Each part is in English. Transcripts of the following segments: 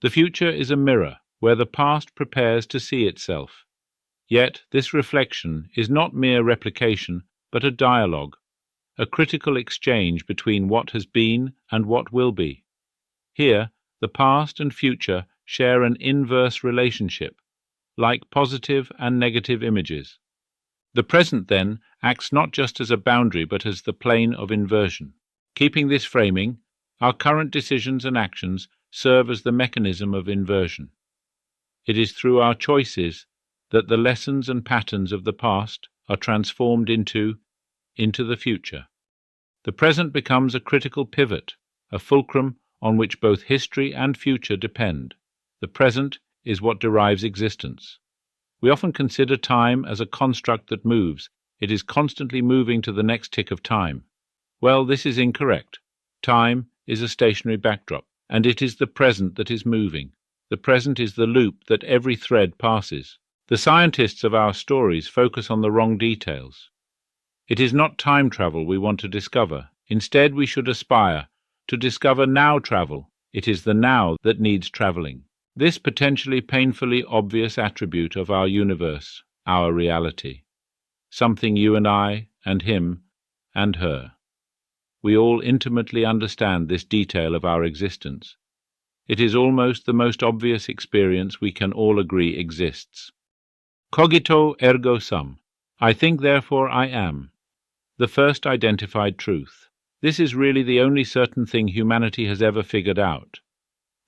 The future is a mirror where the past prepares to see itself. Yet this reflection is not mere replication, but a dialogue, a critical exchange between what has been and what will be. Here, the past and future share an inverse relationship, like positive and negative images. The present, then, acts not just as a boundary but as the plane of inversion. Keeping this framing, our current decisions and actions serve as the mechanism of inversion. It is through our choices that the lessons and patterns of the past are transformed into the future. The present becomes a critical pivot, a fulcrum on which both history and future depend. The present is what derives existence. We often consider time as a construct that moves. It is constantly moving to the next tick of time. Well, this is incorrect. Time is a stationary backdrop, and it is the present that is moving. The present is the loop that every thread passes. The scientists of our stories focus on the wrong details. It is not time travel we want to discover. Instead, we should aspire to discover now travel. It is the now that needs traveling. This potentially painfully obvious attribute of our universe, our reality. Something you and I, and him, and her. We all intimately understand this detail of our existence. It is almost the most obvious experience we can all agree exists. Cogito ergo sum. I think, therefore I am. The first identified truth. This is really the only certain thing humanity has ever figured out.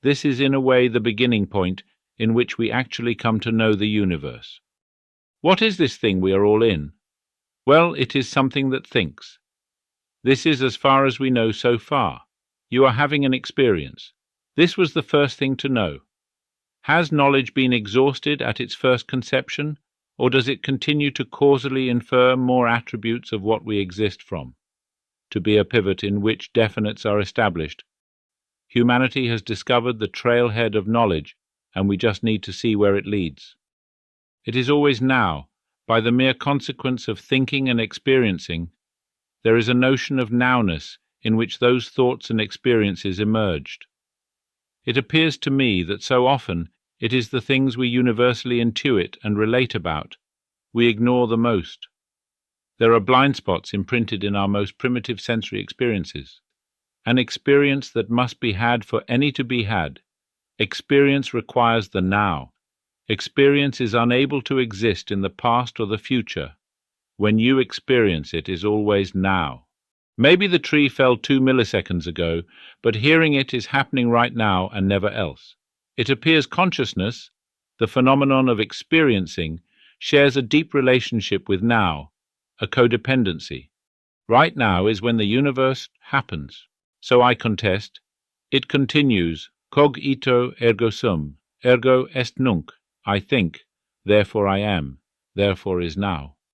This is in a way the beginning point in which we actually come to know the universe. What is this thing we are all in? Well, it is something that thinks. This is as far as we know so far. You are having an experience. This was the first thing to know. Has knowledge been exhausted at its first conception, or does it continue to causally infer more attributes of what we exist from? To be a pivot in which definites are established. Humanity has discovered the trailhead of knowledge, and we just need to see where it leads. It is always now, by the mere consequence of thinking and experiencing. There is a notion of nowness in which those thoughts and experiences emerged. It appears to me that so often it is the things we universally intuit and relate about we ignore the most. There are blind spots imprinted in our most primitive sensory experiences. An experience that must be had for any to be had. Experience requires the now. Experience is unable to exist in the past or the future. When you experience it is always now. Maybe the tree fell 2 milliseconds ago, but hearing it is happening right now and never else. It appears consciousness, the phenomenon of experiencing, shares a deep relationship with now, a codependency. Right now is when the universe happens. So I contest. It continues, cogito ergo sum, ergo est nunc. I think, therefore I am, therefore is now.